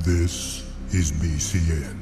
This is BCN.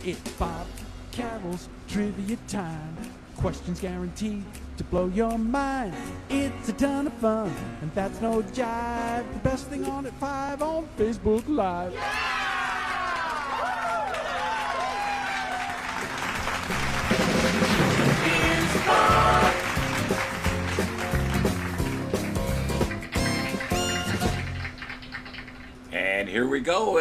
It's Bob Carroll's trivia time. Questions guaranteed to blow your mind. It's a ton of fun, and that's no jive. The best thing on at 5 on Facebook Live. And here we go.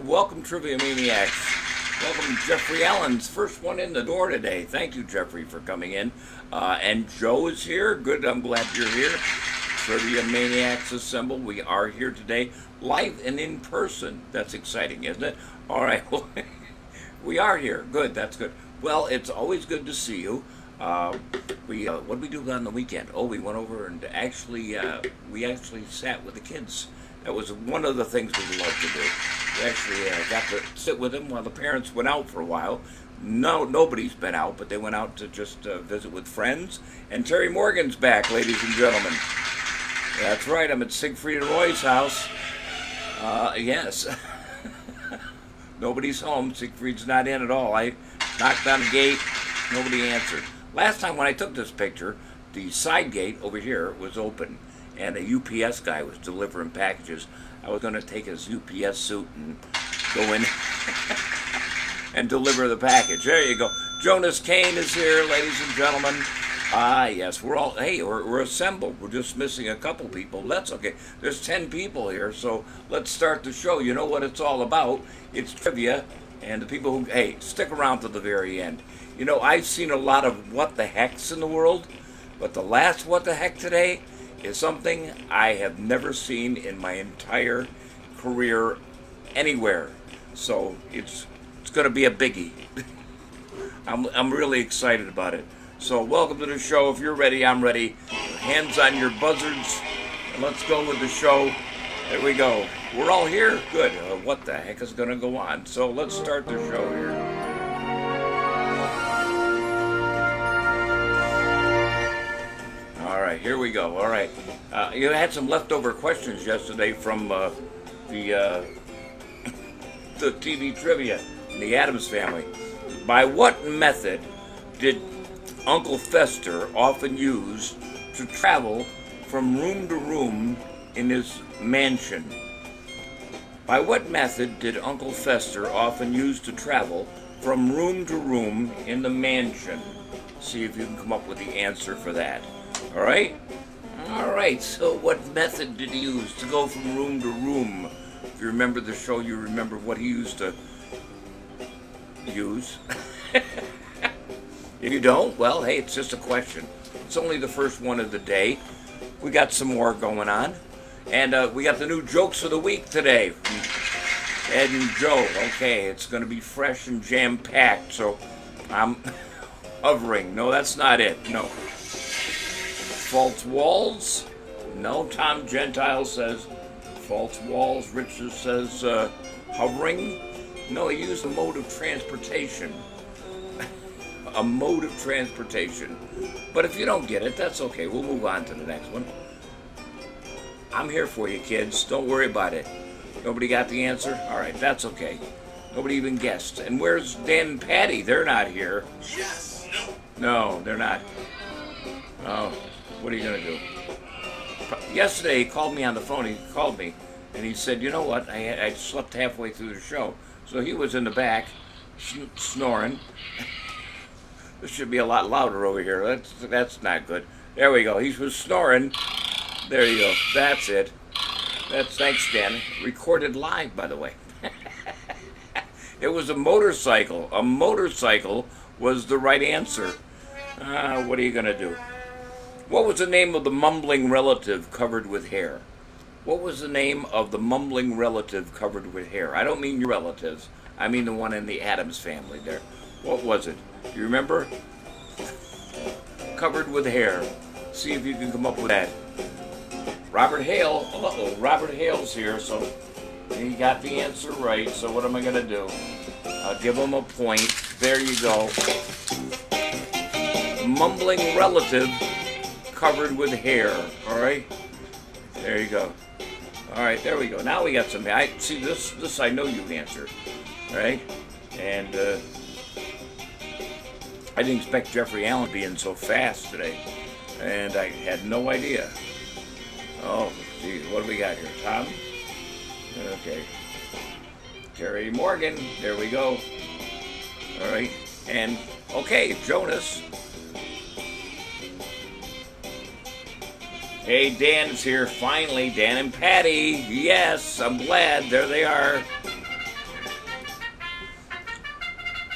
Welcome, Triviamaniacs. Welcome, Jeffrey Allen's first one in the door today. Thank you, Jeffrey, for coming in. And Joe is here. Good, I'm glad you're here. Triviamaniacs assemble. We are here today, live and in person. That's exciting, isn't it? All right, well, we are here. Good, that's good. Well, it's always good to see you. What did we do on the weekend? Oh, we went over and we actually sat with the kids. That was one of the things we love to do. We actually got to sit with them while the parents went out for a while. Nobody's been out, but they went out to just visit with friends. And Terry Morgan's back, ladies and gentlemen. That's right, I'm at Siegfried and Roy's house. Yes. Nobody's home. Siegfried's not in at all. I knocked on the gate. Nobody answered. Last time when I took this picture, the side gate over here was open, and a UPS guy was delivering packages. I was going to take his UPS suit and go in and deliver the package. There you go. Jonas Kane is here, ladies and gentlemen. Yes, we're assembled. We're just missing a couple people. That's okay. There's 10 people here, so let's start the show. You know what it's all about. It's trivia, and the people who, stick around to the very end. You know, I've seen a lot of what the hecks in the world, but the last what the heck today is something I have never seen in my entire career anywhere. So it's going to be a biggie. I'm really excited about it. So welcome to the show. If you're ready, I'm ready. Hands on your buzzards, and let's go with the show. There we go. We're all here? Good. What the heck is going to go on? So let's start the show here. All right, here we go. All right. You had some leftover questions yesterday from the TV trivia in the Addams Family. By what method did Uncle Fester often use to travel from room to room in his mansion? By what method did Uncle Fester often use to travel from room to room in the mansion? See if you can come up with the answer for that. All right? All right, so what method did he use to go from room to room? If you remember the show, you remember what he used to use. If you don't, well, hey, it's just a question. It's only the first one of the day. We got some more going on. And we got the new jokes of the week today from Ed and Joe. Okay, it's going to be fresh and jam-packed, so I'm hovering. No, that's not it. No. False walls? No, Tom Gentile says false walls. Richard says hovering? No, he used a mode of transportation. A mode of transportation. But if you don't get it, that's okay. We'll move on to the next one. I'm here for you, kids. Don't worry about it. Nobody got the answer? All right, that's okay. Nobody even guessed. And where's Dan and Patty? They're not here. Yes. No, they're not. Oh, what are you going to do? Yesterday, he called me on the phone. He called me, and he said, you know what? I slept halfway through the show. So he was in the back, snoring. This should be a lot louder over here. That's not good. There we go. He was snoring. There you go. That's it. Thanks, Dan. Recorded live, by the way. It was a motorcycle. A motorcycle was the right answer. What are you going to do? What was the name of the mumbling relative covered with hair? What was the name of the mumbling relative covered with hair? I don't mean your relatives. I mean the one in the Addams family there. What was it? You remember? Covered with hair. See if you can come up with that. Robert Hale. Uh-oh, Robert Hale's here, so he got the answer right. So what am I going to do? I'll give him a point. There you go. Mumbling relative covered with hair. All right? There you go. All right, there we go. Now we got some. I see this. I know you've answered. All right, and I didn't expect Jeffrey Allen being so fast today, and I had no idea. Oh, geez, what do we got here, Tom? Okay, Terry Morgan. There we go. All right, and okay, Jonas. Hey, Dan's here, finally. Dan and Patty. Yes, I'm glad. There they are.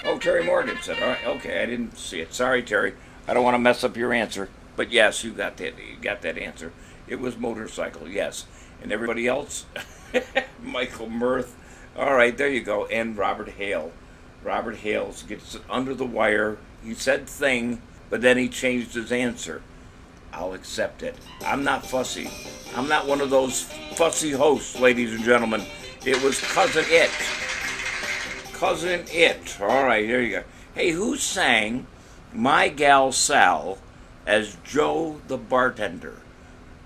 Oh, Terry Morgan said, all right, okay, I didn't see it. Sorry, Terry. I don't want to mess up your answer. But yes, you got that answer. It was motorcycle, yes. And everybody else? Michael Mirth. All right, there you go. And Robert Hale. Robert Hale gets it under the wire. He said thing, but then he changed his answer. I'll accept it. I'm not fussy. I'm not one of those fussy hosts, ladies and gentlemen. It was Cousin It. Cousin It. All right, here you go. Hey, who sang My Gal Sal as Joe the bartender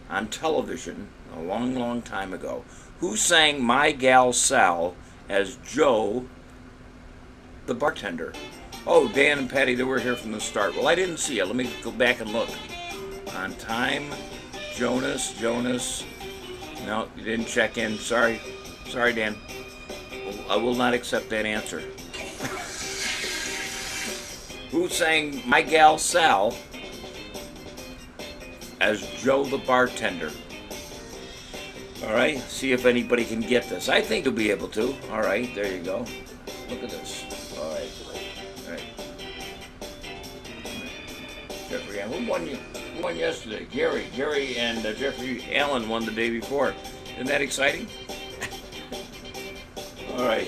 on television a long, long time ago? Who sang My Gal Sal as Joe the bartender? Oh, Dan and Patty, they were here from the start. Well, I didn't see it. Let me go back and look. On time, Jonas. No, you didn't check in. Sorry, Dan. I will not accept that answer. Who sang My Gal Sal as Joe the bartender? All right, see if anybody can get this. I think you'll be able to. All right, there you go. Look at this. All right. Jeffrey, who won you? Who won yesterday? Gary and Jeffrey Allen won the day before. Isn't that exciting? All right.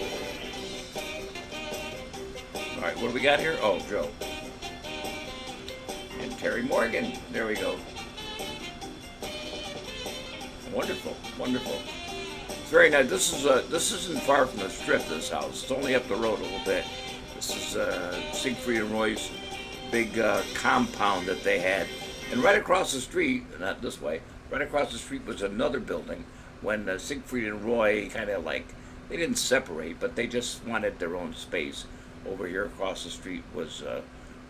All right, what do we got here? Oh, Joe. And Terry Morgan. There we go. Wonderful. It's very nice. This isn't far from the strip, this house. It's only up the road a little bit. This is Siegfried and Roy's big compound that they had. And right across the street, not this way, right across the street was another building when Siegfried and Roy kind of like, they didn't separate, but they just wanted their own space. Over here across the street was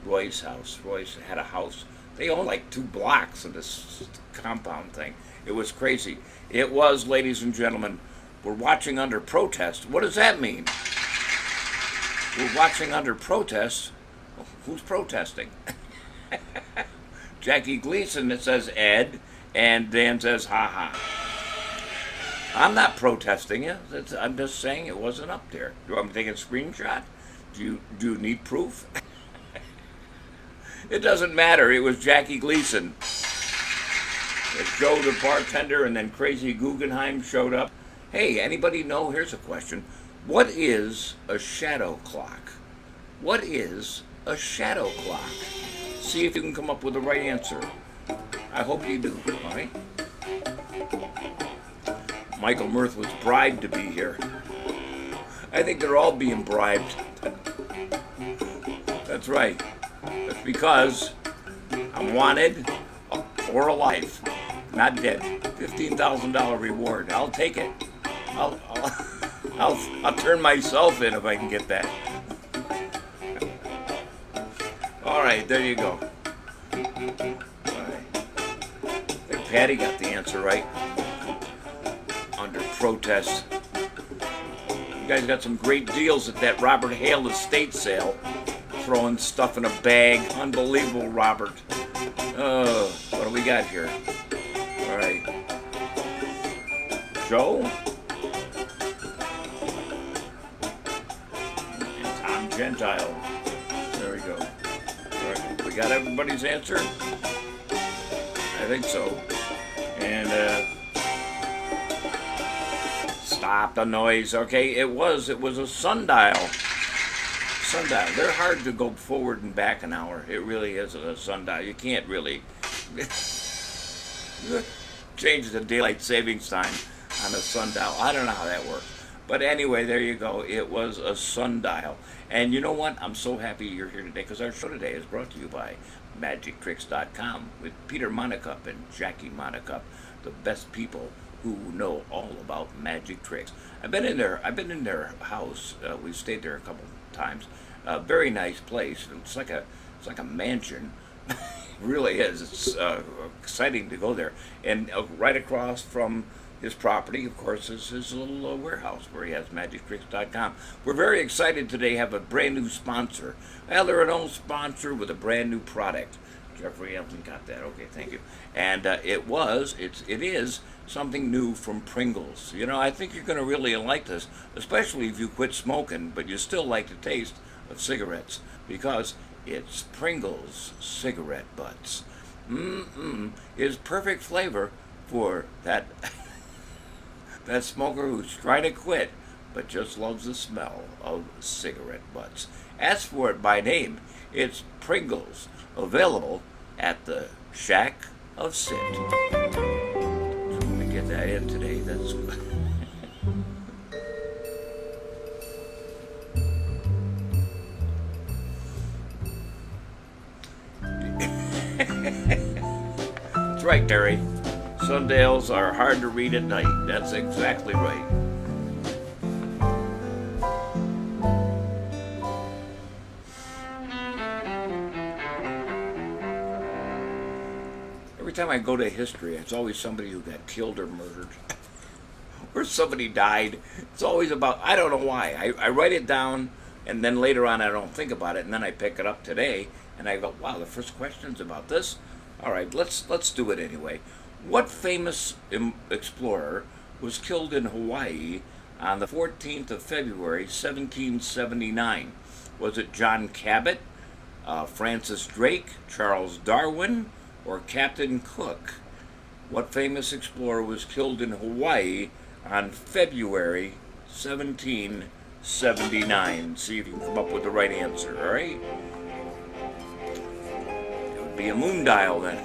Roy's house. Roy's had a house. They owned like 2 blocks of this compound thing. It was crazy. It was, ladies and gentlemen, we're watching under protest. What does that mean? We're watching under protest. Who's protesting? Jackie Gleason, it says Ed, and Dan says ha ha. I'm not protesting it. I'm just saying it wasn't up there. Do you want me to take a screenshot? Do you need proof? It doesn't matter. It was Jackie Gleason. It's Joe the bartender, and then Crazy Guggenheim showed up. Hey, anybody know? Here's a question. What is a shadow clock? What is a shadow clock? See if you can come up with the right answer. I hope you do, all right? Michael Mirth was bribed to be here. I think they're all being bribed. That's right. That's because I'm wanted or alive, not dead. $15,000 reward. I'll take it. I'll turn myself in if I can get that. All right, there you go. All right. And Patty got the answer right. Under protest. You guys got some great deals at that Robert Hale estate sale. Throwing stuff in a bag. Unbelievable, Robert. What do we got here? All right. Joe? And Tom Gentile. There we go. All right. We got everybody's answer? I think so. And Stop the noise, okay? It was a sundial. Sundial. They're hard to go forward and back an hour. It really is a sundial. You can't really change the daylight savings time on a sundial. I don't know how that works. But anyway, there you go. It was a sundial. And you know what? I'm so happy you're here today because our show today is brought to you by MagicTricks.com with Peter Monacup and Jackie Monacup, the best people who know all about magic tricks. I've been in their house. We've stayed there a couple times. Very nice place. It's like a mansion. It really is. It's exciting to go there. And right across from his property, of course, is his little warehouse where he has MagicTricks.com. We're very excited today to have a brand new sponsor. Well, they're an old sponsor with a brand new product. Jeffrey Elton got that. Okay, thank you. And it is something new from Pringles. You know, I think you're going to really like this, especially if you quit smoking, but you still like the taste of cigarettes, because it's Pringles cigarette butts. Is perfect flavor for that that smoker who's trying to quit but just loves the smell of cigarette butts. Ask for it by name. It's Pringles, available at the Shack of Sit. Let me get that in today. That's good. That's right, Terry. Sundials are hard to read at night. That's exactly right. Every time I go to history, it's always somebody who got killed or murdered. Or somebody died. It's always about, I don't know why. I write it down, and then later on I don't think about it, and then I pick it up today, and I go, wow, the first question's about this? All right, let's do it anyway. What famous explorer was killed in Hawaii on the 14th of February, 1779? Was it John Cabot, Francis Drake, Charles Darwin, or Captain Cook? What famous explorer was killed in Hawaii on February 1779? See if you can come up with the right answer, all right? It would be a moon dial then.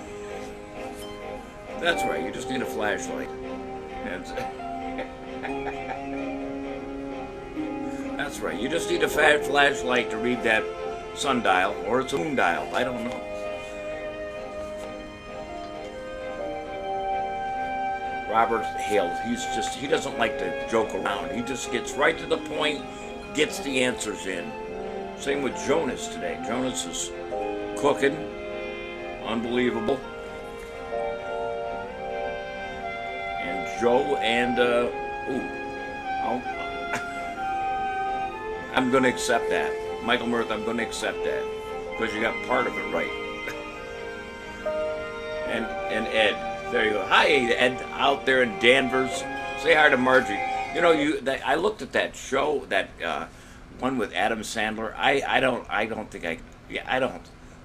That's right, you just need a flashlight. That's right, you just need a flashlight to read that sundial, or it's a moon dial, I don't know. Robert Hale, he doesn't like to joke around. He just gets right to the point, gets the answers in. Same with Jonas today. Jonas is cooking. Unbelievable. And Joe and, I'm going to accept that. Michael Mirth, I'm going to accept that. Because you got part of it right. And Ed. There you go. Hi, Ed, out there in Danvers. Say hi to Margie. You know, I looked at that show, that one with Adam Sandler. I don't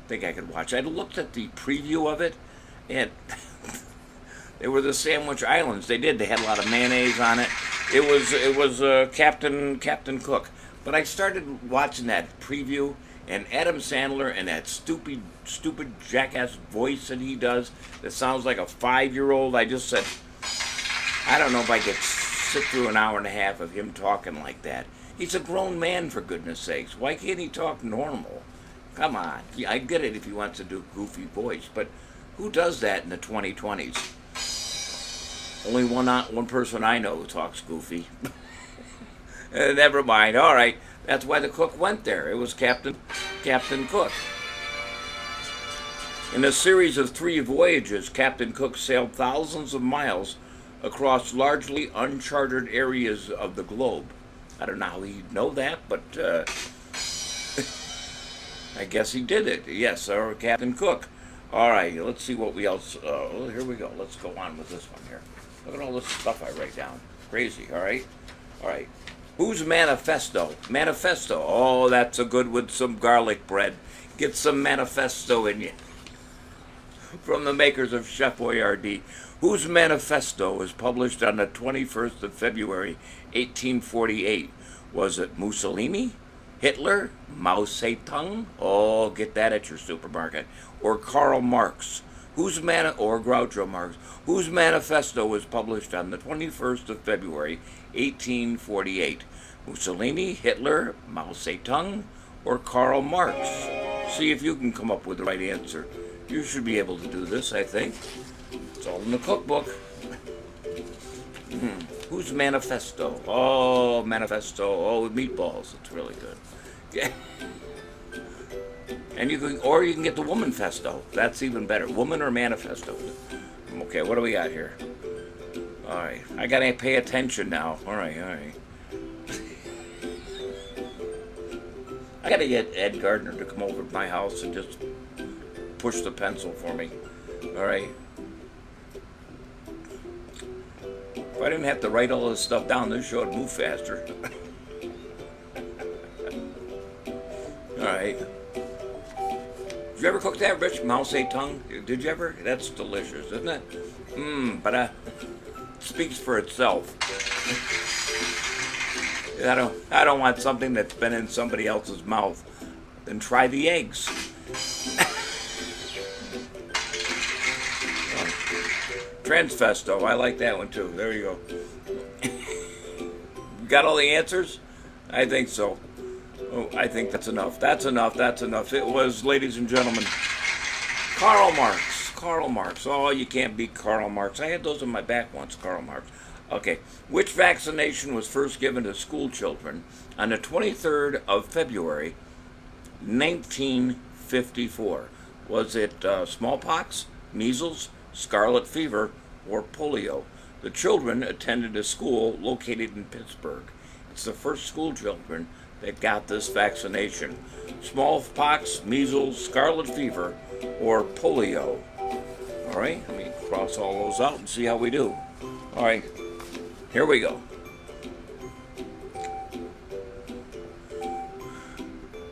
think I could watch. I looked at the preview of it, and they were the Sandwich Islands. They had a lot of mayonnaise on it. It was Captain Cook. But I started watching that preview, and Adam Sandler and that stupid jackass voice that he does that sounds like a 5-year-old. I just said, I don't know if I could sit through an hour and a half of him talking like that. He's a grown man, for goodness sakes. Why can't he talk normal? Come on. I get it if he wants to do goofy voice, but who does that in the 2020s? Only one person I know who talks goofy. Never mind. All right. That's why the cook went there. It was Captain Cook. In a series of 3 voyages, Captain Cook sailed thousands of miles across largely uncharted areas of the globe. I don't know how he'd know that, but I guess he did it. Yes, our Captain Cook. All right, let's see what we else. Here we go. Let's go on with this one here. Look at all this stuff I write down. Crazy, all right? All right. Who's Manifesto? Manifesto. Oh, that's a good with some garlic bread. Get some Manifesto in you. from the makers of Chef Boyardee, whose manifesto was published on the 21st of February, 1848. Was it Mussolini, Hitler, Mao Zedong? Oh, get that at your supermarket. Or Karl Marx, or Groucho Marx, whose manifesto was published on the 21st of February, 1848. Mussolini, Hitler, Mao Zedong, or Karl Marx? See if you can come up with the right answer. You should be able to do this, I think. It's all in the cookbook. Whose manifesto? Oh, manifesto. Oh, meatballs. It's really good. Yeah. And you can get the woman festo. That's even better. Woman or manifesto. Okay, what do we got here? All right, I gotta pay attention now. All right. I gotta get Ed Gardner to come over to my house and just push the pencil for me. All right. If I didn't have to write all this stuff down, this show would move faster. All right. Did you ever cook that, Rich? Mao Zedong? Did you ever? That's delicious, isn't it? But it speaks for itself. I don't want something that's been in somebody else's mouth. Then try the eggs. Transfesto, I like that one too. There you go. Got all the answers? I think so. Oh, I think that's enough. That's enough. It was, ladies and gentlemen, Karl Marx. Karl Marx. Oh, you can't beat Karl Marx. I had those in my back once, Karl Marx. Okay. Which vaccination was first given to school children on the 23rd of February, 1954? Was it smallpox, measles, scarlet fever, or polio? The children attended a school located in Pittsburgh. It's the first school children that got this vaccination. Smallpox, measles, scarlet fever, or polio. All right, let me cross all those out and see how we do. All right, here we go.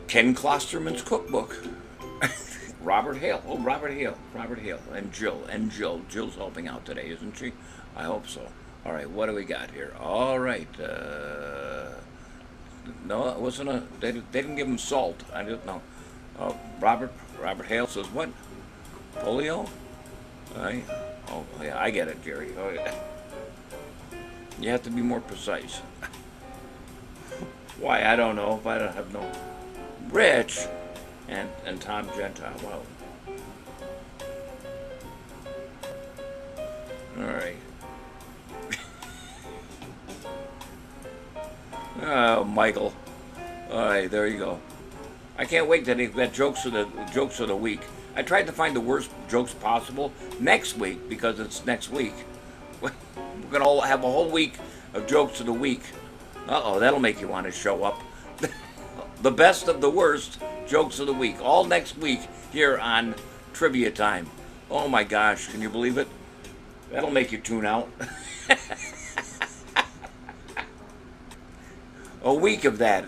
Ken Klosterman's cookbook. Robert Hale. Oh, Robert Hale. And Jill. Jill's helping out today, isn't she? I hope so. All right, what do we got here? All right. No, it wasn't they didn't give him salt. I didn't know. Robert Hale says what? Polio? All right. Oh, yeah, I get it, Jerry. Oh, yeah. You have to be more precise. Why? I don't know. I don't have no. Rich and Tom Gentile. Wow. All right. Oh, Michael. All right, there you go. I can't wait to get jokes of the week. I tried to find the worst jokes possible next week because it's next week. We're gonna all have a whole week of jokes of the week. Uh-oh, that'll make you want to show up. The best of the worst jokes of the week, all next week here on Trivia Time. Oh my gosh, can you believe it? That'll make you tune out. A week of that.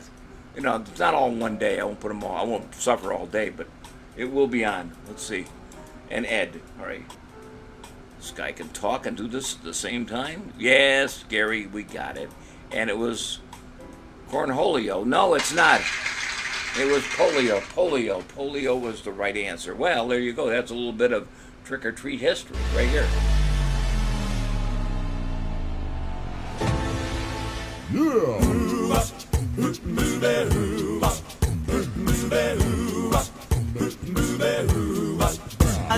You know, it's not all in one day. I won't put them all. I won't suffer all day, but it will be on. Let's see. And Ed. All right. This guy can talk and do this at the same time? Yes, Gary, we got it. And it was cornholio. No, it's not. It was polio. Polio was the right answer. Well, there you go. That's a little bit of trick-or-treat history right here. Yeah!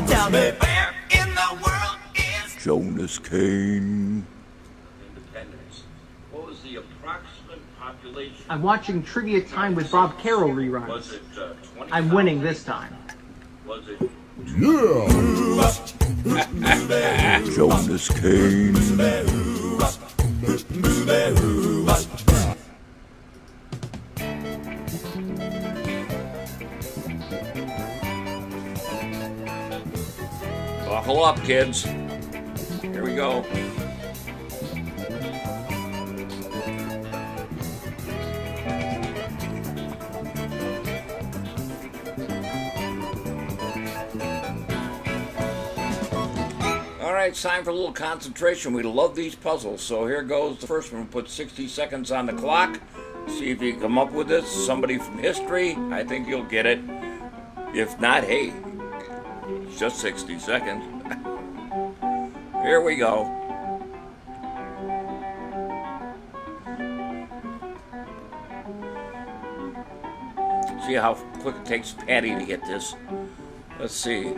Tell me where in the world is Jonas Kane. Independence. What was the approximate population? I'm watching Trivia Time with Bob Carroll reruns. Was it 20? I'm winning this time. Was it? Yeah! Jonas Kane. Buckle up, kids. Here we go. right, it's time for a little concentration. We love these puzzles. So here goes the first one. Put 60 seconds on the clock. See if you can come up with this. Somebody from history. I think you'll get it. If not, hey, it's just 60 seconds. Here we go. See how quick it takes Patty to get this. Let's see.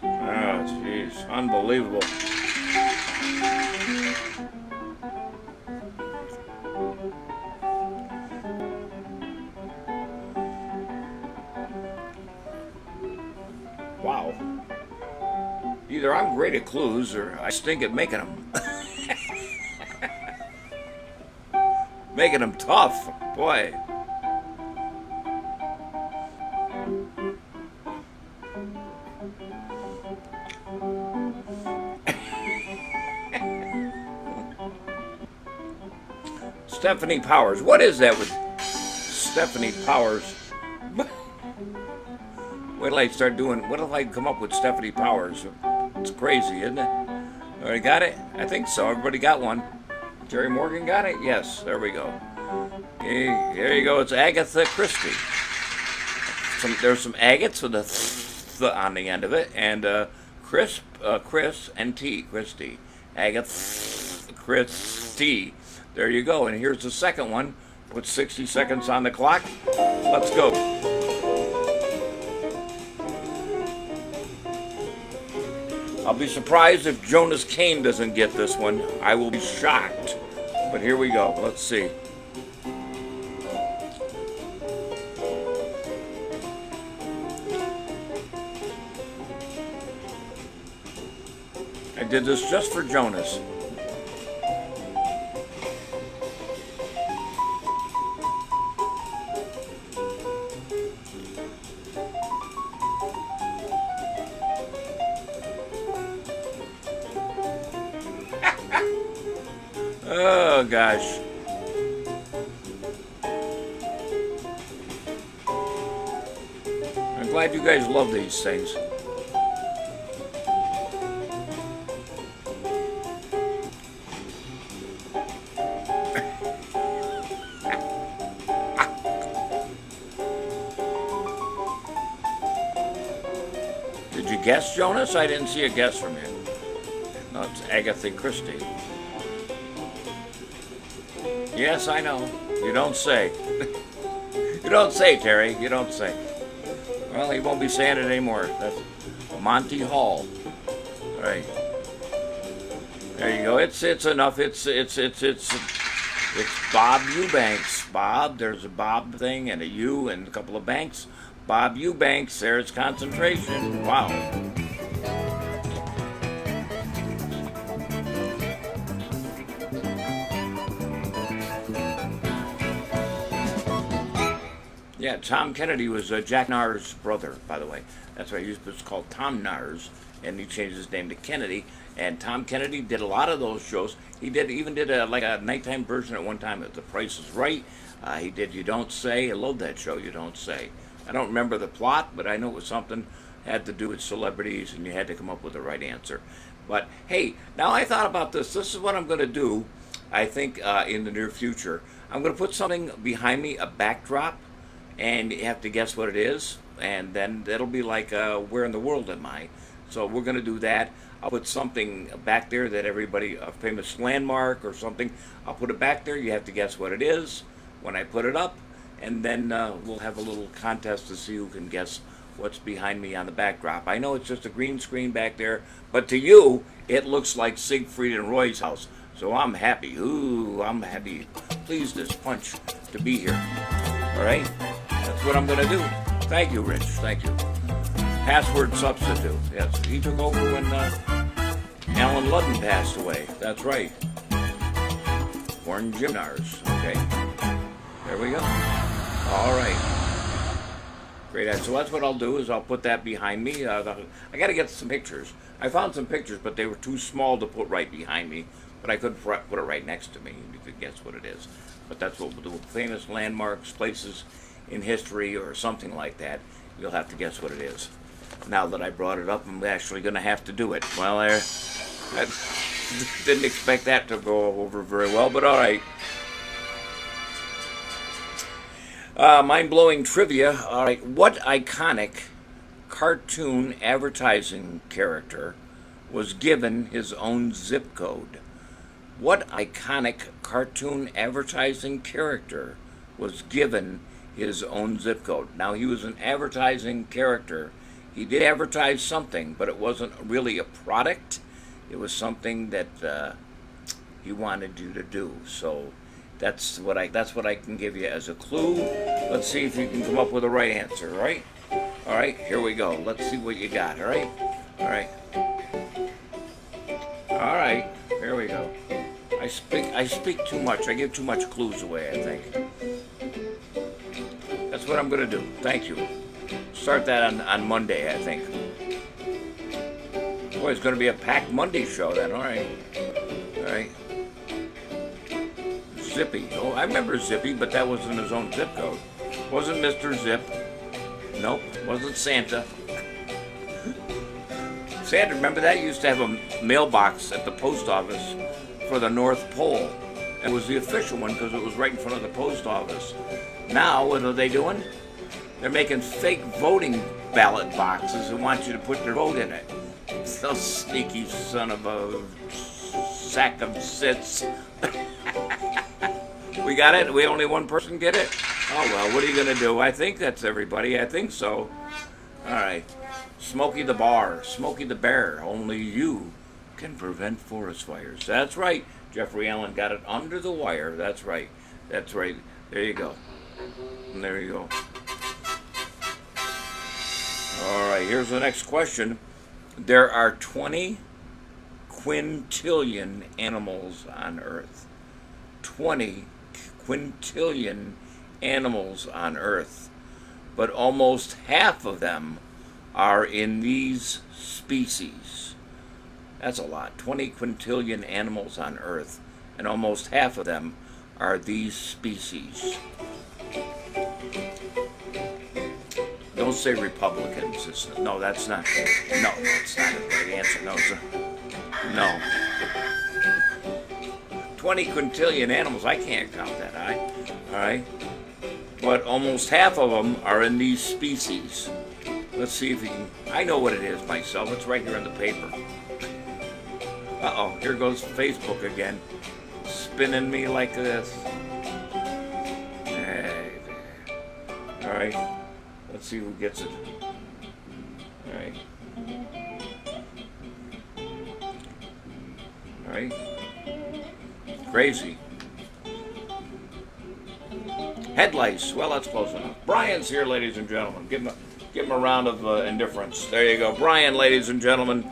Oh, jeez. Unbelievable. Wow. Either I'm great at clues or I stink at making them. Making them tough. Boy. Stephanie Powers. What is that with Stephanie Powers? Wait till I start doing, what if I come up with Stephanie Powers? It's crazy, isn't it? Already got it? I think so. Everybody got one. Jerry Morgan got it? Yes, there we go. Okay, there you go. It's Agatha Christie. There's some agates with a th on the end of it, and Chris and T, Christie. Agatha Christie. There you go. And here's the second one. Put 60 seconds on the clock. Let's go. I'll be surprised if Jonas Kane doesn't get this one. I will be shocked. But here we go. Let's see. I did this just for Jonas. Oh, gosh. I'm glad you guys love these things. Did you guess, Jonas? I didn't see a guess from you. No, it's Agatha Christie. Yes, I know. You don't say. You don't say, Terry. You don't say. Well, he won't be saying it anymore. That's Monty Hall. All right. There you go. It's enough. It's Bob Eubanks. Bob. There's a Bob thing and a U and a couple of banks. Bob Eubanks. There's concentration. Wow. Yeah, Tom Kennedy was Jack Nair's brother, by the way. That's why he was called Tom Nair's, and he changed his name to Kennedy. And Tom Kennedy did a lot of those shows. He even did a nighttime version at one time of The Price is Right. He did You Don't Say. I love that show, You Don't Say. I don't remember the plot, but I know it was something had to do with celebrities, and you had to come up with the right answer. But hey, now I thought about this. This is what I'm going to do, I think, in the near future. I'm going to put something behind me, a backdrop, and you have to guess what it is, and then it'll be like, where in the world am I? So we're going to do that. I'll put something back there that everybody, a famous landmark or something, I'll put it back there. You have to guess what it is when I put it up, and then we'll have a little contest to see who can guess what's behind me on the backdrop. I know it's just a green screen back there, but to you, it looks like Siegfried and Roy's house. So I'm happy. Ooh, I'm happy. Pleased as punch to be here. All right? That's what I'm going to do. Thank you, Rich. Thank you. Password substitute. Yes, he took over when Alan Ludden passed away. That's right. Warren Gymnars. Okay. There we go. All right. Great. So that's what I'll do is I'll put that behind me. I got to get some pictures. I found some pictures, but they were too small to put right behind me. but I could put it right next to me, and you could guess what it is. But that's what we'll do. Famous landmarks, places in history, or something like that. You'll have to guess what it is. Now that I brought it up, I'm actually going to have to do it. Well, I didn't expect that to go over very well, but all right. Mind-blowing trivia. All right, what iconic cartoon advertising character was given his own zip code? What iconic cartoon advertising character was given his own zip code? Now, he was an advertising character. He did advertise something, but it wasn't really a product. It was something that he wanted you to do. So that's what I can give you as a clue. Let's see if you can come up with the right answer, all right? All right, here we go. Let's see what you got, all right? All right. All right, here we go. I speak too much. I give too much clues away, I think. That's what I'm going to do. Thank you. Start that on Monday, I think. Boy, it's going to be a packed Monday show then. All right. All right. Zippy. Oh, I remember Zippy, but that wasn't his own zip code. Wasn't Mr. Zip. Nope. Wasn't Santa. Santa, remember that? Used to have a mailbox at the post office for the North Pole. It was the official one because it was right in front of the post office. Now, what are they doing? They're making fake voting ballot boxes and want you to put your vote in it. So sneaky son of a sack of sits. We got it? We only one person get it? Oh, well, what are you going to do? I think that's everybody. I think so. All right. Smokey the Bear. Only you can prevent forest fires. That's right. Jeffrey Allen got it under the wire. That's right. That's right. There you go. And there you go. All right, here's the next question. There are 20 quintillion animals on Earth. 20 quintillion animals on Earth. But almost half of them are in these species. That's a lot. 20 quintillion animals on Earth, and almost half of them are these species. Don't say Republicans. No, that's not. No, that's not the right answer. No. 20 quintillion animals. I can't count that high. All right. But almost half of them are in these species. Let's see if you can. I know what it is myself. It's right here in the paper. Uh-oh. Here goes Facebook again. Spinning me like this. Hey. All right. Let's see who gets it. All right. All right. Crazy. Headlights. Well, that's close enough. Brian's here, ladies and gentlemen. Give him a round of indifference. There you go. Brian, ladies and gentlemen.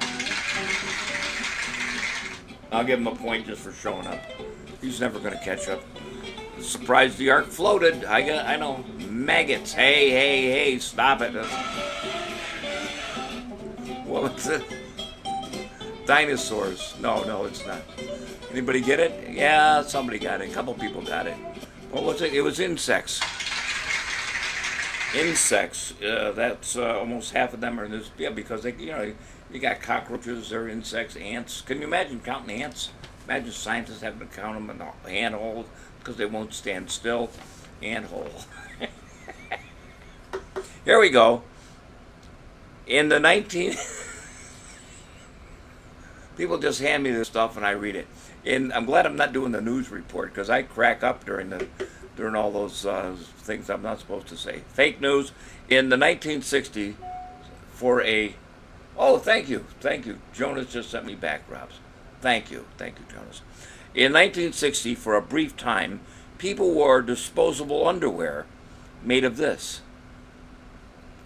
I'll give him a point just for showing up. He's never going to catch up. Surprised the ark floated. I know. Maggots. Hey, stop it. What was it? Dinosaurs. No, it's not. Anybody get it? Yeah, somebody got it. A couple people got it. What was it? It was insects. Insects. That's almost half of them are in this. Yeah, because they, you got cockroaches, they're insects, ants. Can you imagine counting ants? Imagine scientists having to count them in the handhold because they won't stand still. Anthole. Here we go. In the people just hand me this stuff and I read it. And I'm glad I'm not doing the news report because I crack up during all those things I'm not supposed to say. Fake news. In the 1960s, for a... Oh, thank you. Jonas just sent me back, Robs. Thank you, Jonas. In 1960, for a brief time, people wore disposable underwear made of this.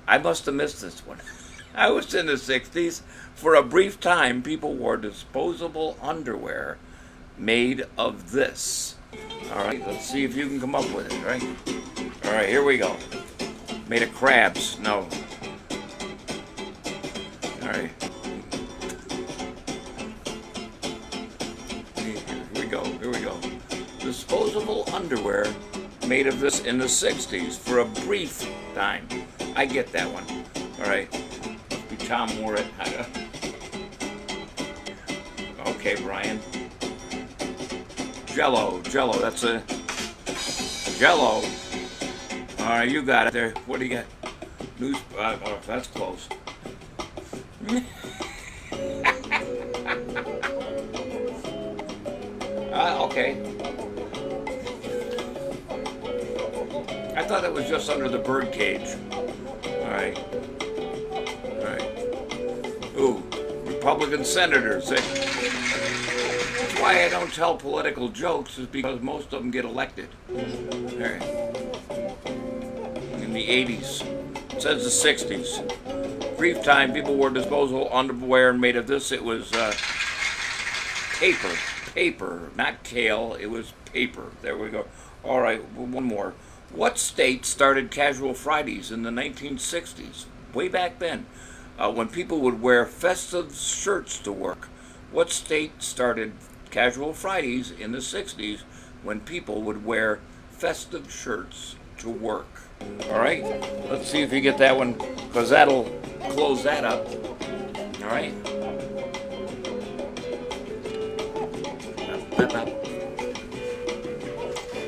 I must have missed this one. I was in the 60s. For a brief time, people wore disposable underwear made of this. All right, let's see if you can come up with it, right? All right, here we go. Made of crabs. No. All right. disposable underwear made of this in the 60s for a brief time. I get that one. All right. Must be Tom Moore. Okay, Brian. Jello. That's a Jello. All right, you got it there. What do you got? Oh, that's close. Okay. I thought it was just under the bird cage. All right. Ooh, Republican senators. That's why I don't tell political jokes, is because most of them get elected. All right. In the 80s. It says the 60s. Brief time, people wore disposable underwear made of this. It was paper, not kale. It was paper. There we go. All right, one more. What state started Casual Fridays in the 1960s? Way back then, when people would wear festive shirts to work. What state started Casual Fridays in the 60s when people would wear festive shirts to work? All right, let's see if you get that one, because that'll close that up. All right.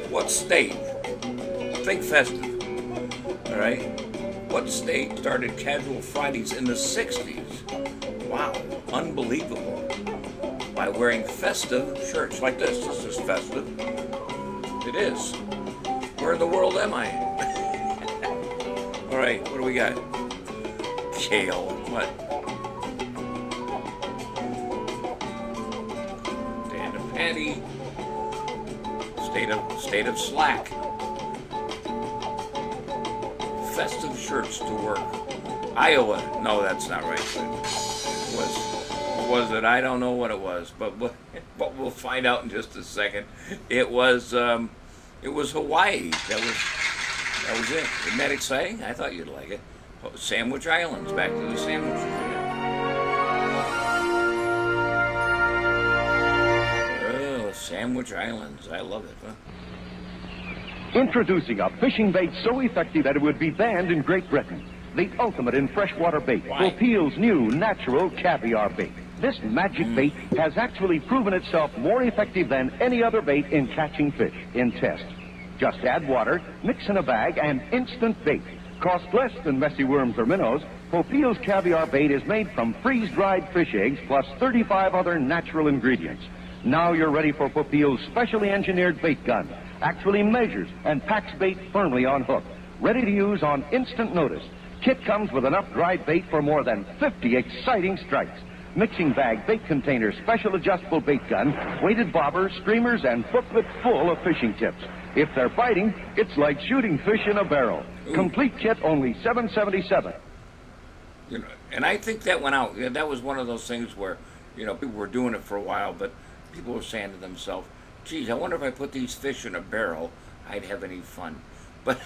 What state? Think festive. All right. What state started Casual Fridays in the 60s? Wow, unbelievable. By wearing festive shirts like this. This is festive. It is. Where in the world am I? All right, what do we got? Kale. What? Dan and Patty. State of slack. Festive shirts to work. Iowa. No, that's not right. What was it? I don't know what it was, but we'll find out in just a second. It was Hawaii. That was it. Isn't that exciting? I thought you'd like it. Sandwich Islands. Back to the sandwiches. Oh, Sandwich Islands. I love it. Huh? Introducing a fishing bait so effective that it would be banned in Great Britain. The ultimate in freshwater bait. Popeil's new natural caviar bait. This magic bait has actually proven itself more effective than any other bait in catching fish in tests. Just add water, mix in a bag, and instant bait. Cost less than messy worms or minnows. Popeil's caviar bait is made from freeze-dried fish eggs plus 35 other natural ingredients. Now you're ready for Popeil's specially engineered bait gun. Actually measures and packs bait firmly on hook. Ready to use on instant notice. Kit comes with enough dried bait for more than 50 exciting strikes. Mixing bag, bait container, special adjustable bait gun, weighted bobbers, streamers, and booklet full of fishing tips. If they're biting, it's like shooting fish in a barrel. Complete kit only $7.77. You know, and I think that went out. That was one of those things where, people were doing it for a while, but people were saying to themselves, geez, I wonder if I put these fish in a barrel, I'd have any fun. But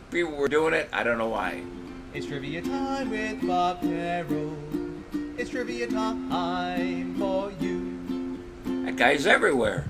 people were doing it, I don't know why. It's trivia time with Bob Carroll. It's trivia time for you. That guy's everywhere.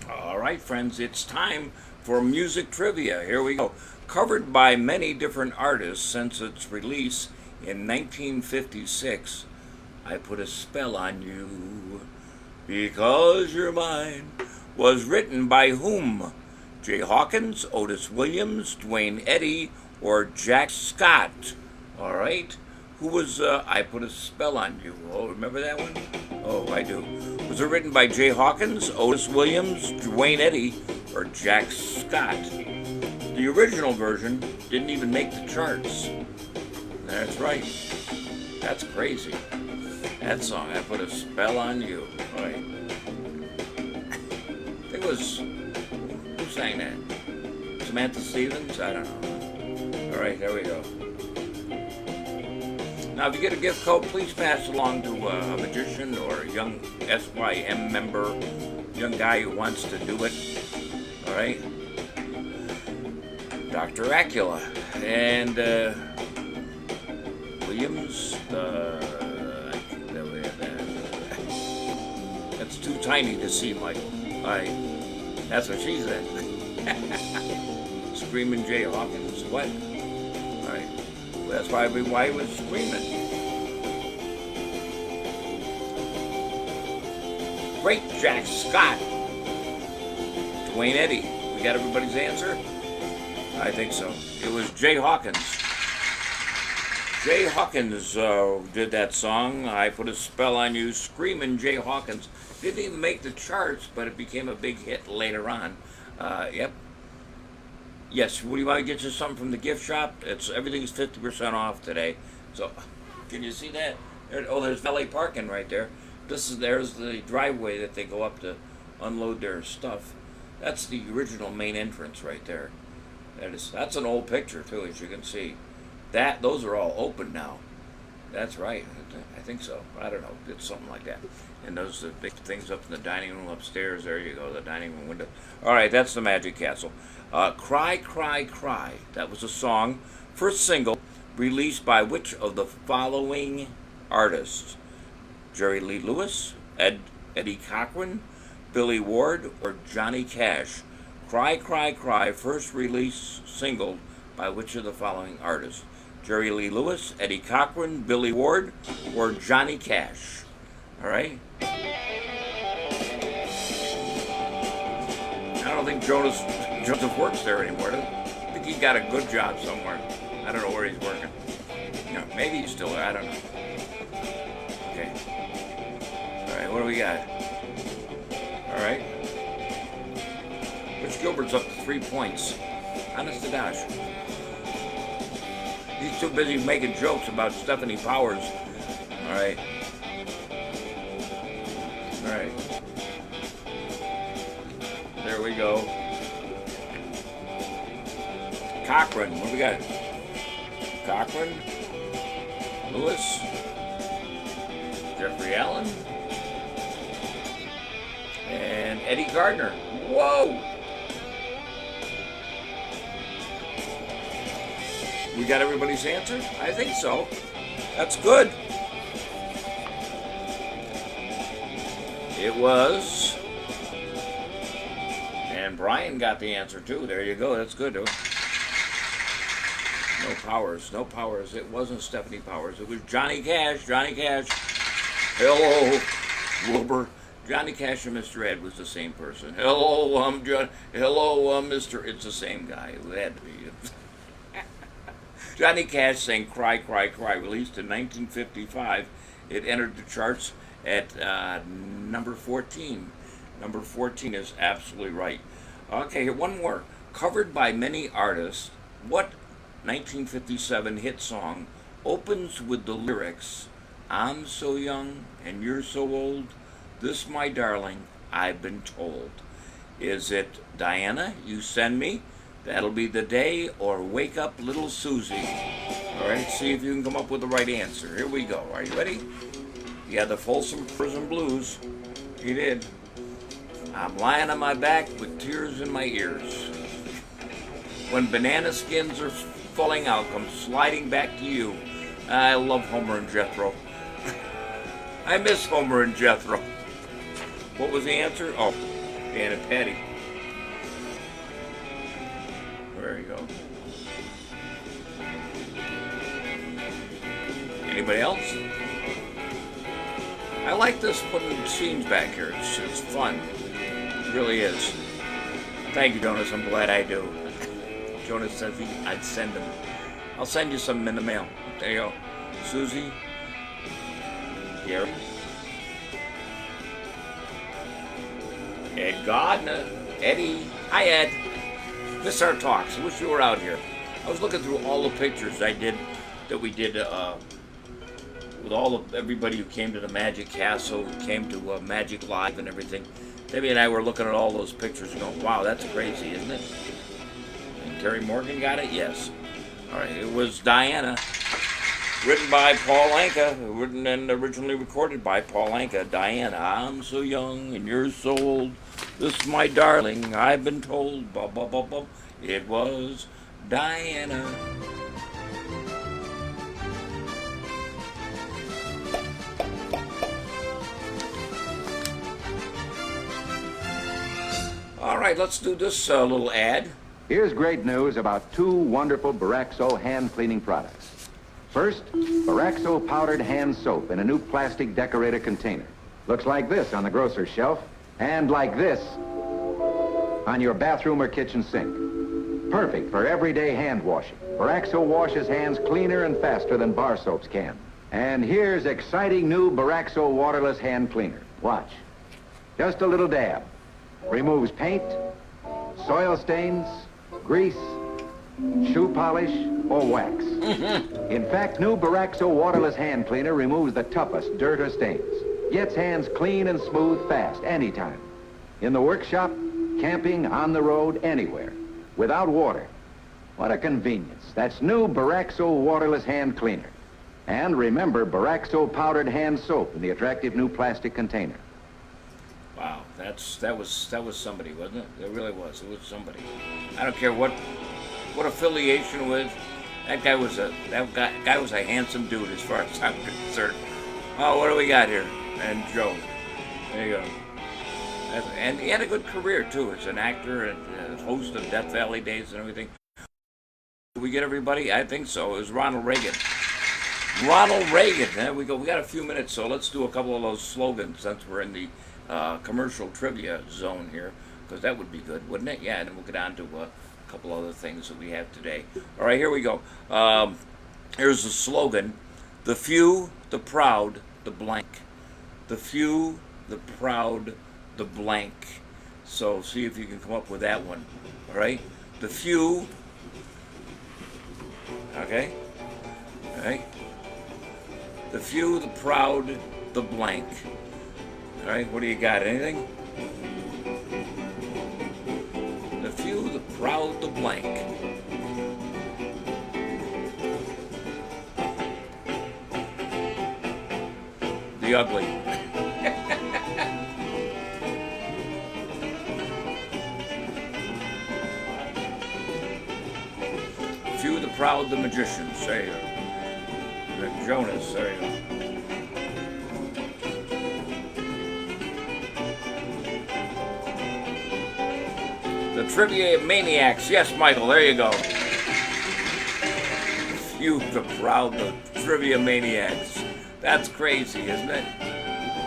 All right, friends, it's time for music trivia. Here we go. Covered by many different artists since its release in 1956, I Put a Spell on You Because You're Mine was written by whom? Jay Hawkins, Otis Williams, Dwayne Eddy, or Jack Scott? All right. Who was I Put a Spell on You? Oh, remember that one? Oh, I do. Was it written by Jay Hawkins, Otis Williams, Dwayne Eddy, or Jack Scott? The original version didn't even make the charts. That's right. That's crazy. That song, I Put a Spell on You. All right. It was, who sang that? Samantha Stevens? I don't know. All right, there we go. Now, if you get a gift code, please pass it along to a magician or a young SYM member, young guy who wants to do it. All right? Dr. Acula. And Williams, that's too tiny to see, Michael. That's what she said. Screaming Jay Hawkins. What? All right. Well, that's probably why he was screaming. Great Jack Scott. Dwayne Eddy. We got everybody's answer? I think so. It was Jay Hawkins. Jay Hawkins did that song. I Put a Spell on You. Screaming Jay Hawkins. Didn't even make the charts, but it became a big hit later on. Yep. Yes, what do you want to get you something from the gift shop? Everything's 50% off today. So, can you see that? There's valet parking right there. There's the driveway that they go up to unload their stuff. That's the original main entrance right there. That's an old picture too, as you can see. Those are all open now. That's right. I think so. I don't know. It's something like that. And those are the big things up in the dining room upstairs. There you go, the dining room window. All right, that's the Magic Castle. Cry, Cry, Cry. That was a song. First single released by which of the following artists? Jerry Lee Lewis, Eddie Cochran, Billy Ward, or Johnny Cash? Cry, Cry, Cry, first release single by which of the following artists? Jerry Lee Lewis, Eddie Cochran, Billy Ward, or Johnny Cash? All right? I don't think Joseph works there anymore. I think he got a good job somewhere. I don't know where he's working. No, maybe he's still there. I don't know. Okay. All right, what do we got? All right. Rich Gilbert's up to 3 points. Honest to gosh. He's too busy making jokes about Stephanie Powers. All right. All right. There we go. Cochran. What do we got? Cochran. Lewis. Jeffrey Allen. And Eddie Gardner. Whoa! We got everybody's answer? I think so. That's good. It was. And Brian got the answer too. There you go. That's good. No Powers. No Powers. It wasn't Stephanie Powers. It was Johnny Cash. Johnny Cash. Hello, Wilbur. Johnny Cash and Mr. Ed was the same person. Hello, Mr. It's the same guy. It had to be. Johnny Cash sang Cry, Cry, Cry, released in 1955. It entered the charts at number 14. Number 14 is absolutely right. Okay, here, one more. Covered by many artists, what 1957 hit song opens with the lyrics, I'm so young and you're so old, this my darling, I've been told? Is it Diana, You Send Me? That'll Be the Day, or Wake Up Little Susie? All right, see if you can come up with the right answer. Here we go. Are you ready? You had the Folsom Prison Blues. You did. I'm lying on my back with tears in my ears. When banana skins are falling out, come sliding back to you. I love Homer and Jethro. I miss Homer and Jethro. What was the answer? Oh, Dan and Patty. There you go. Anybody else? I like this putting scenes back here. It's fun. It really is. Thank you, Jonas. I'm glad I do. Jonas says I'd send them. I'll send you some in the mail. There you go. Susie. Gary. Ed Gardner. Eddie. Hi, Ed. Miss our talks. I wish you were out here. I was looking through all the pictures that we did with everybody who came to the Magic Castle, came to Magic Live and everything. Debbie and I were looking at all those pictures and going, wow, that's crazy, isn't it? And Terry Morgan got it? Yes. All right, it was Diana, written by Paul Anka, written and originally recorded by Paul Anka. Diana, I'm so young and you're so old. This, my darling, I've been told. Blah, blah, blah, blah. It was Diana. All right, let's do this little ad. Here's great news about two wonderful Baraxo hand cleaning products. First, Baraxo powdered hand soap in a new plastic decorator container. Looks like this on the grocer's shelf, and like this on your bathroom or kitchen sink. Perfect for everyday hand washing. Baraxo washes hands cleaner and faster than bar soaps can. And here's exciting new Baraxo waterless hand cleaner. Watch. Just a little dab. Removes paint, soil stains, grease, shoe polish, or wax. In fact, new Baraxo waterless hand cleaner removes the toughest dirt or stains. Gets hands clean and smooth fast, anytime. In the workshop, camping, on the road, anywhere. Without water. What a convenience. That's new Baraxo waterless hand cleaner. And remember Baraxo powdered hand soap in the attractive new plastic container. Wow, that was somebody, wasn't it? It really was. It was somebody. I don't care what affiliation with. That guy was a handsome dude as far as I'm concerned. Oh, what do we got here? And Joe. There you go. And he had a good career too as an actor and host of Death Valley Days and everything. Did we get everybody? I think so. It was Ronald Reagan. Ronald Reagan. There we go. We got a few minutes, so let's do a couple of those slogans since we're in the commercial trivia zone here, because that would be good, wouldn't it? Yeah, and then we'll get on to a couple other things that we have today. All right, here we go. Here's the slogan: the few, the proud, the blank. The few, the proud, the blank. So see if you can come up with that one. All right, the few. Okay. All right. The few, the proud, the blank. All right, what do you got? Anything? The few, the proud, the blank. The ugly. The few, the proud, the magicians. There you go. The Jonas. There you go. The Triviamaniacs. Yes, Michael, there you go. You, the proud, the Triviamaniacs. That's crazy, isn't it?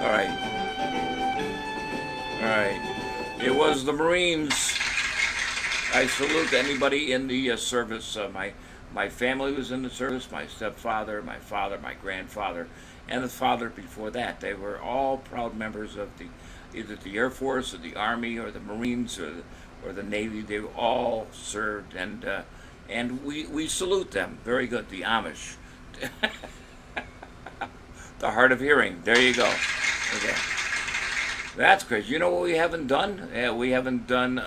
All right. All right. It was the Marines. I salute anybody in the service. My family was in the service. My stepfather, my father, my grandfather, and the father before that. They were all proud members of either the Air Force or the Army or the Marines or the Navy. They all served, and we salute them. Very good. The Amish. The hard of hearing. There you go. Okay. That's great. You know what we haven't done? Yeah, we haven't done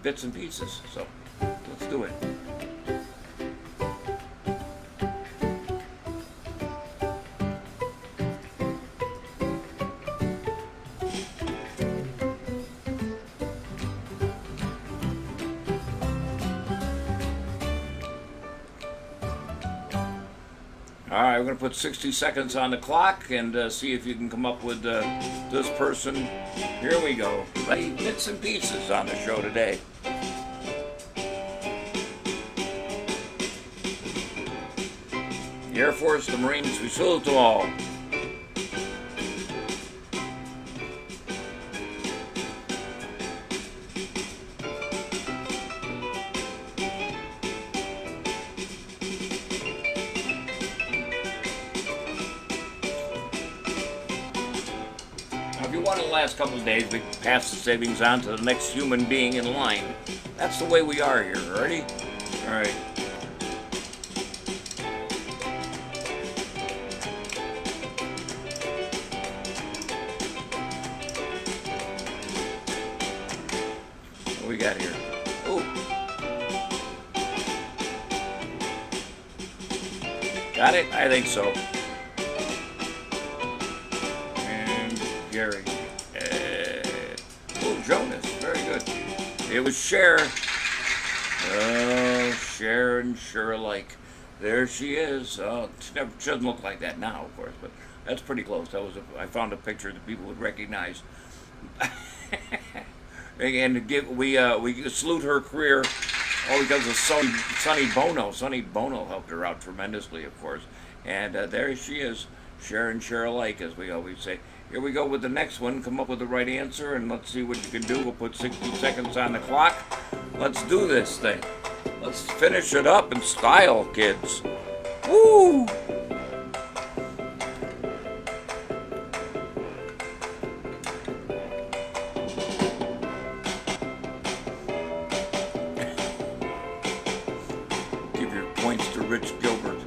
bits and pieces. So let's do it. All right, we're going to put 60 seconds on the clock and see if you can come up with this person. Here we go. Bits and pieces on the show today. The Air Force, the Marines, we salute them all. If you won in the last couple of days, we pass the savings on to the next human being in line. That's the way we are here. Ready? All right. What we got here? Oh. Got it? I think so. Gary. Oh, Jonas. Very good. It was Cher. Oh, share and share alike. There she is. She doesn't look like that now, of course, but that's pretty close. I found a picture that people would recognize. And we salute her career all because of Sonny Bono. Sonny Bono helped her out tremendously, of course. And there she is, share and share alike, as we always say. Here we go with the next one. Come up with the right answer, and let's see what you can do. We'll put 60 seconds on the clock. Let's do this thing. Let's finish it up in style, kids. Woo! Give your points to Rich Gilbert.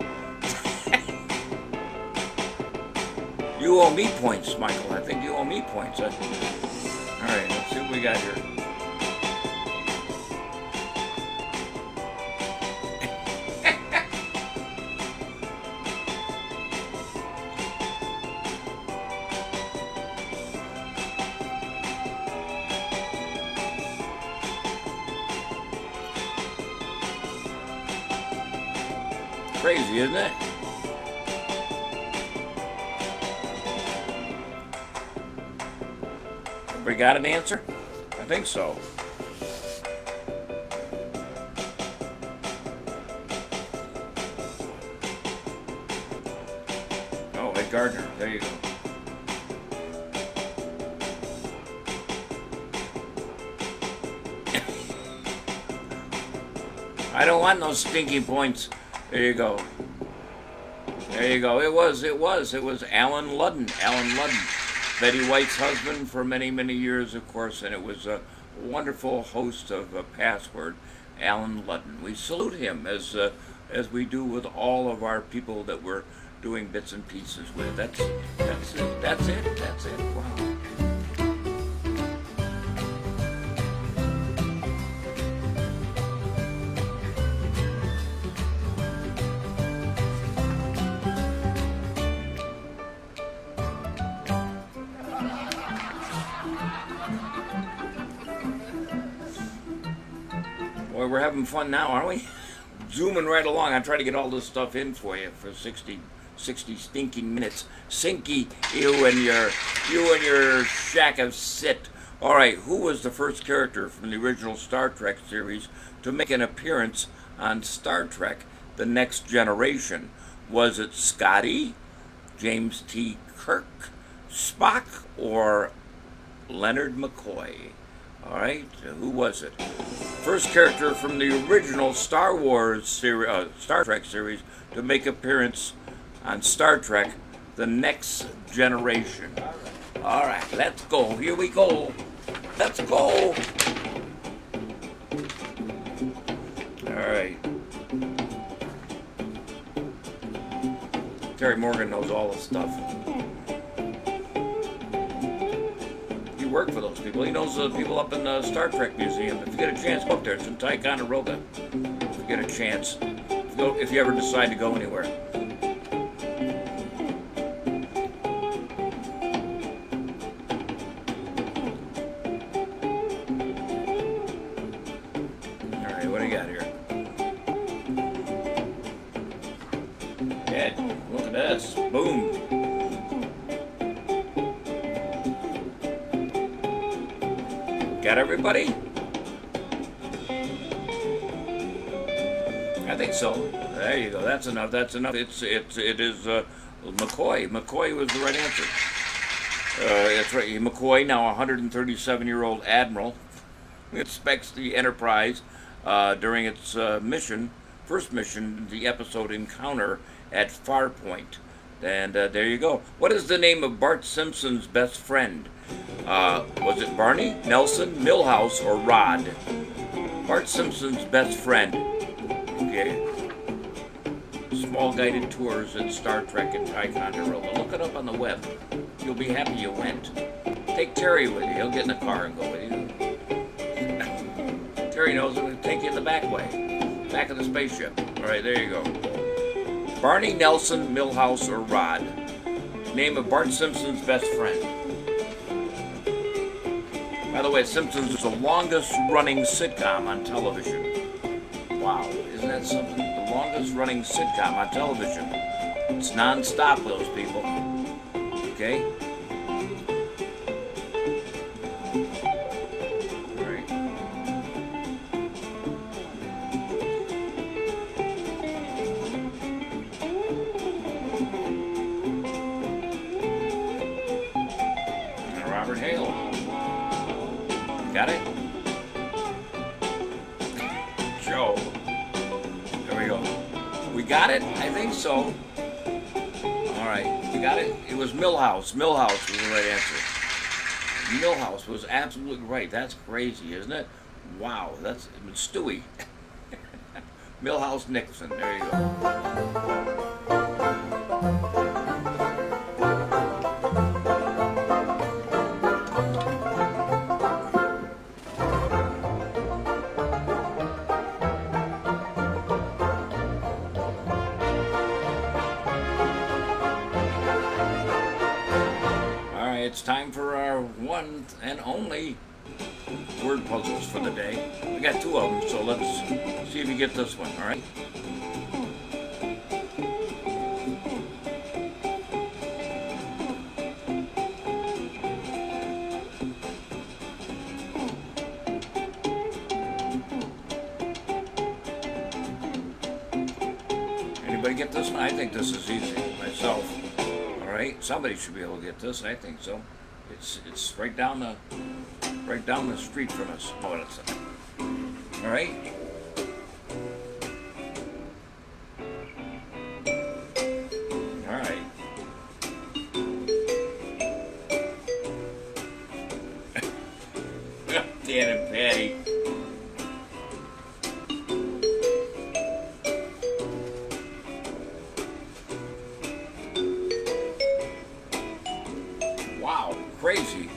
You owe me points, Michael. I think you owe me points. All right, let's see what we got here. Crazy, isn't it? Everybody got an answer? I think so. Oh, Ed Gardner. There you go. I don't want no stinky points. There you go. There you go. It was Alan Ludden. Alan Ludden. Betty White's husband for many, many years, of course, and it was a wonderful host of Password, Alan Ludden. We salute him as we do with all of our people that we're doing bits and pieces with. That's it. Wow. Boy, we're having fun now, aren't we? Zooming right along. I try to get all this stuff in for you for 60 stinking minutes. Sinky, you and your shack of sit. All right, who was the first character from the original Star Trek series to make an appearance on Star Trek: The Next Generation? Was it Scotty, James T. Kirk, Spock, or Leonard McCoy? All right, who was it? First character from the original Star Trek series to make appearance on Star Trek: The Next Generation. All right, let's go. Here we go. Let's go. All right. Terry Morgan knows all the stuff. He worked for those people. He knows the people up in the Star Trek Museum. If you get a chance, go up there. It's in Ticonderoga. If you get a chance. If you ever decide to go anywhere. All right, what do you got here? Ed, look at this. Boom. Got everybody? I think so. There you go. That's enough. That's enough. It is McCoy. McCoy was the right answer. That's right. McCoy, now a 137-year-old admiral, inspects the Enterprise during its first mission, the episode Encounter at Farpoint. And there you go. What is the name of Bart Simpson's best friend? Was it Barney, Nelson, Milhouse, or Rod? Bart Simpson's best friend. Okay. Small guided tours at Star Trek in Ticonderoga. Look it up on the web. You'll be happy you went. Take Terry with you. He'll get in the car and go with you. Terry knows it. He'll take you in the back way. Back of the spaceship. All right, there you go. Barney, Nelson, Milhouse, or Rod? Name of Bart Simpson's best friend. By the way, Simpsons is the longest running sitcom on television. Wow, isn't that something? The longest running sitcom on television. It's non-stop, those people. Okay? Alright. Robert Hale. Got it? Joe. There we go. We got it? I think so. Alright. You got it? It was Milhouse. Milhouse was the right answer. Milhouse was absolutely right. That's crazy, isn't it? Wow. That's Stewie. Milhouse Nixon. There you go. It's time for our one and only word puzzles for the day. We got two of them, so let's see if you get this one, all right? Anybody get this one? I think this is easy myself. All right, somebody should be able to get this. I think so. It's right down the street from us. Oh, that's it. All right. All right. Dan and Patty. Wow, crazy.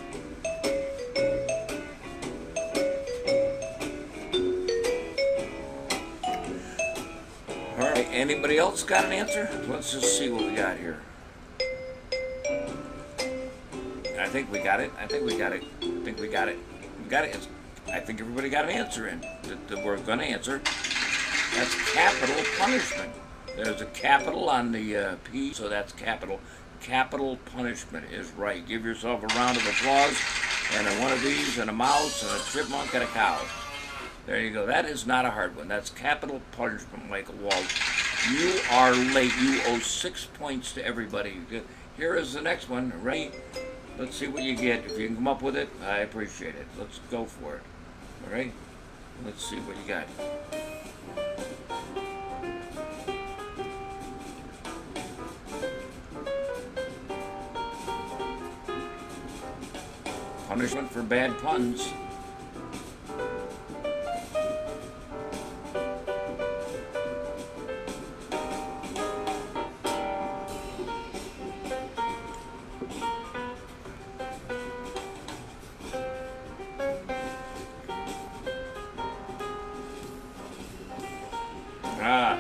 All right, anybody else got an answer? Let's just see what we got here. I think we got it. I think we got it. I think we got it. We got it. I think everybody got an answer in that we're going to answer. That's capital punishment. There's a capital on the P, so that's capital. Capital punishment is right. Give yourself a round of applause, and one of these, and a mouse, and a chipmunk, and a cow. There you go. That is not a hard one. That's capital punishment, Michael Wald. You are late. You owe 6 points to everybody. Here is the next one. Ready? Let's see what you get. If you can come up with it, I appreciate it. Let's go for it. All right? Let's see what you got. Punishment for bad puns. Ah.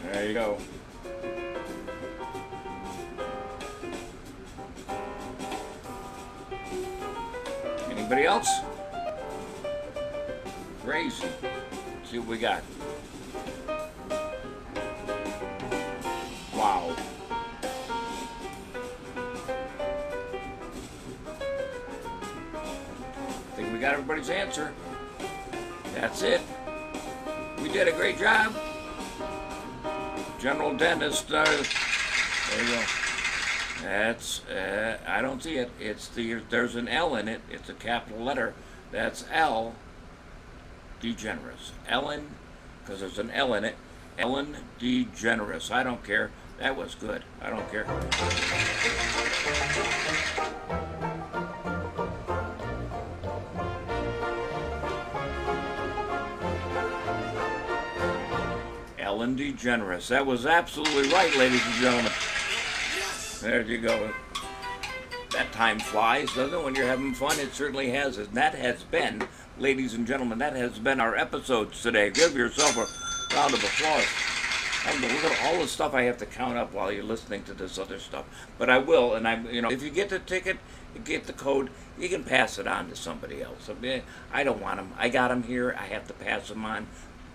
There you go. Anybody else? Crazy. Let's see what we got. Wow. I think we got everybody's answer. That's it. We did a great job. General Dentist, there you go. That's, I don't see it. There's an L in it. It's a capital letter. That's L, DeGeneres. Ellen, because there's an L in it. Ellen DeGeneres. I don't care. That was good. I don't care. Ellen DeGeneres. That was absolutely right, ladies and gentlemen. There you go. That time flies, doesn't it? When you're having fun, it certainly has. And that has been, ladies and gentlemen, that has been our episodes today. Give yourself a round of applause. Look at all the stuff I have to count up while you're listening to this other stuff. But I will, and if you get the ticket, you get the code, you can pass it on to somebody else. I don't want them. I got them here. I have to pass them on.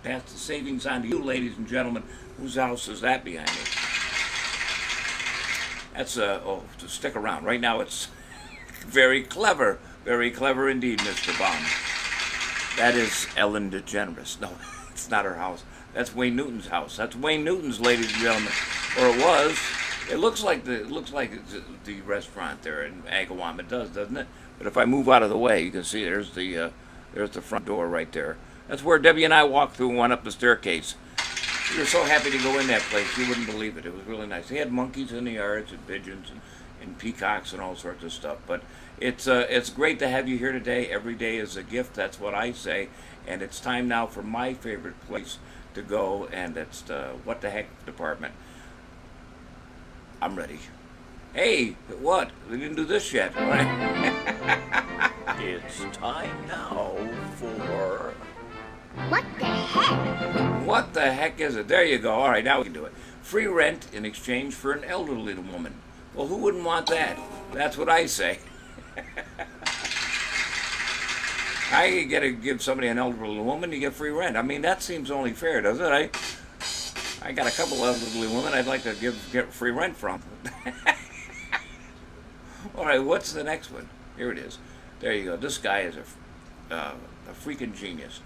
Pass the savings on to you, ladies and gentlemen. Whose house is that behind me? That's to stick around. Right now, it's very clever indeed, Mr. Baum. That is Ellen DeGeneres. No, it's not her house. That's Wayne Newton's house. That's Wayne Newton's, ladies and gentlemen, or it was. It looks like the restaurant there in Agawam. It does, doesn't it? But if I move out of the way, you can see there's the front door right there. That's where Debbie and I walked through and went up the staircase. We were so happy to go in that place. You wouldn't believe it. It was really nice. They had monkeys in the yards and pigeons and peacocks and all sorts of stuff. But it's great to have you here today. Every day is a gift. That's what I say. And it's time now for my favorite place to go, and it's the What the Heck department. I'm ready. Hey, what? We didn't do this yet, right? It's time now for... What the heck? What the heck is it? There you go. All right, now we can do it. Free rent in exchange for an elderly woman. Well, who wouldn't want that? That's what I say. I get to give somebody an elderly woman, you get free rent. I mean, that seems only fair, doesn't it? I got a couple of elderly women I'd like to get free rent from. All right, what's the next one? Here it is. There you go. This guy is a freaking genius.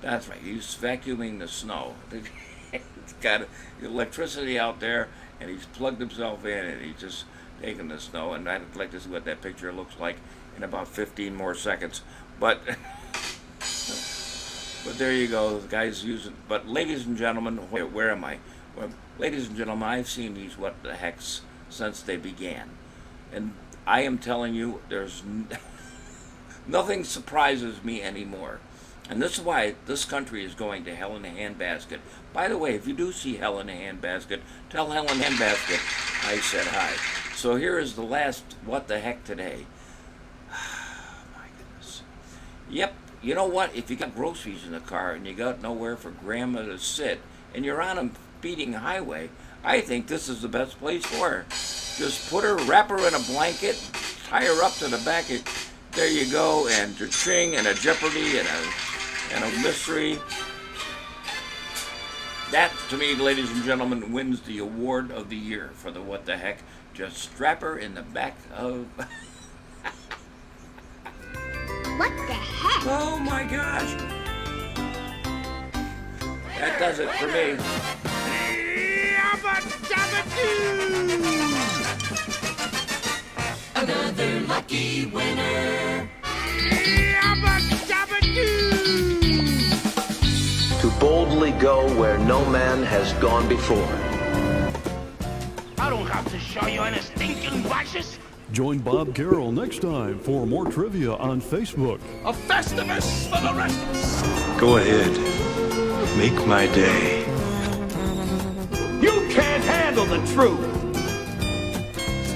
That's right. He's vacuuming the snow. He's got electricity out there, and he's plugged himself in, and he's just taking the snow. And I'd like to see what that picture looks like in about 15 more seconds. But there you go. The guy's using. But ladies and gentlemen, where am I? Well, ladies and gentlemen, I've seen these What the Hecks since they began, and I am telling you, there's nothing surprises me anymore. And this is why this country is going to hell in a handbasket. By the way, if you do see hell in a handbasket, tell hell in a handbasket I said hi. So here is the last What the Heck today. My goodness. Yep, you know what? If you got groceries in the car and you got nowhere for Grandma to sit, and you're on a speeding highway, I think this is the best place for her. Just wrap her in a blanket, tie her up to the back of, there you go, and a ching and a Jeopardy and a mystery. That, to me, ladies and gentlemen, wins the award of the year for the What the Heck. Just strap her in the back of... What the heck? Oh my gosh! That does it for me. Another lucky winner. To boldly go where no man has gone before. I don't have to show you any stinking watches. Join Bob Carroll next time for more trivia on Facebook. A Festivus for the rest of us. Go ahead. Make my day. You can't handle the truth.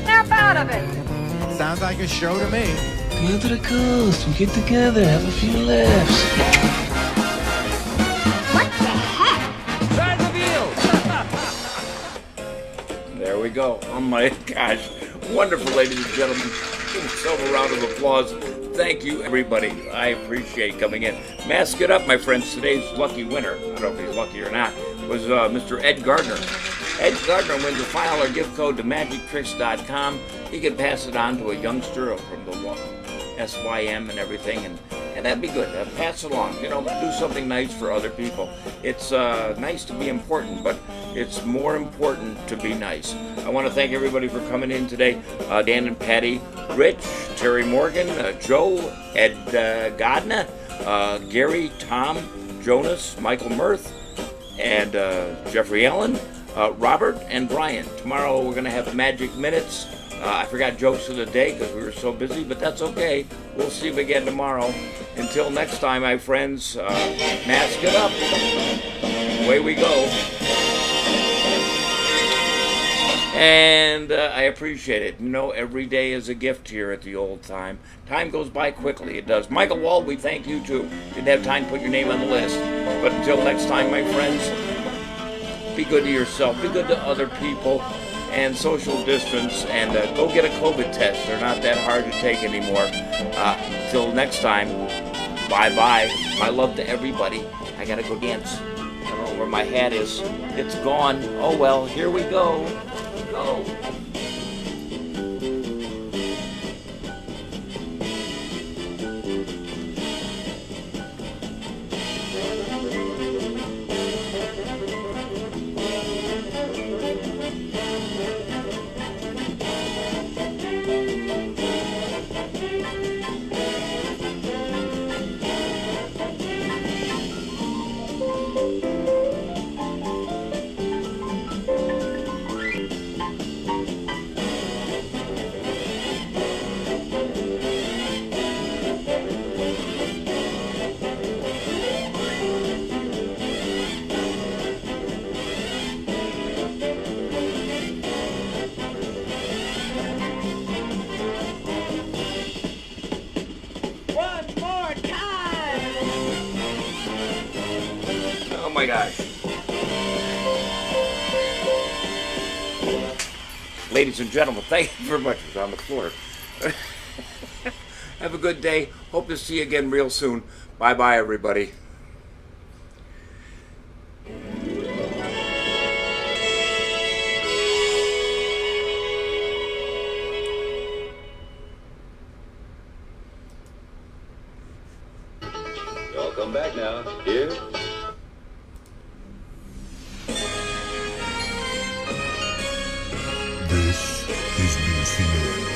Snap out of it. Sounds like a show to me. Come to the coast. We get together. Have a few laughs. What the heck? Try the deal. There we go. Oh my gosh. Wonderful, ladies and gentlemen. Give yourself a round of applause. Thank you, everybody. I appreciate coming in. Mask it up, my friends. Today's lucky winner, I don't know if he's lucky or not, was Mr. Ed Gardner. Ed Gardner wins a $5 gift code to magictricks.com. He can pass it on to a youngster from the SYM and everything, and that'd be good. Pass it along. You know, do something nice for other people. It's nice to be important, but it's more important to be nice. I want to thank everybody for coming in today. Dan and Patty, Rich, Terry Morgan, Joe, Ed Godna, Gary, Tom, Jonas, Michael Mirth, and Jeffrey Allen, Robert, and Brian. Tomorrow we're going to have Magic Minutes. I forgot jokes of the day because we were so busy, but that's okay. We'll see you again tomorrow. Until next time, my friends, mask it up. Away we go. And I appreciate it. You know, every day is a gift here at the old time. Time goes by quickly. It does. Michael Wald, we thank you too. Didn't have time to put your name on the list. But until next time, my friends, be good to yourself, be good to other people, and social distance, and go get a COVID test. They're not that hard to take anymore. Till next time, bye-bye. My love to everybody. I gotta go dance. I don't know where my hat is. It's gone. Oh well, here we go. Go. Oh my gosh. Ladies and gentlemen, thank you very much for on the floor. Have a good day. Hope to see you again real soon. Bye-bye, everybody. Y'all come back now. Here. This has been seen.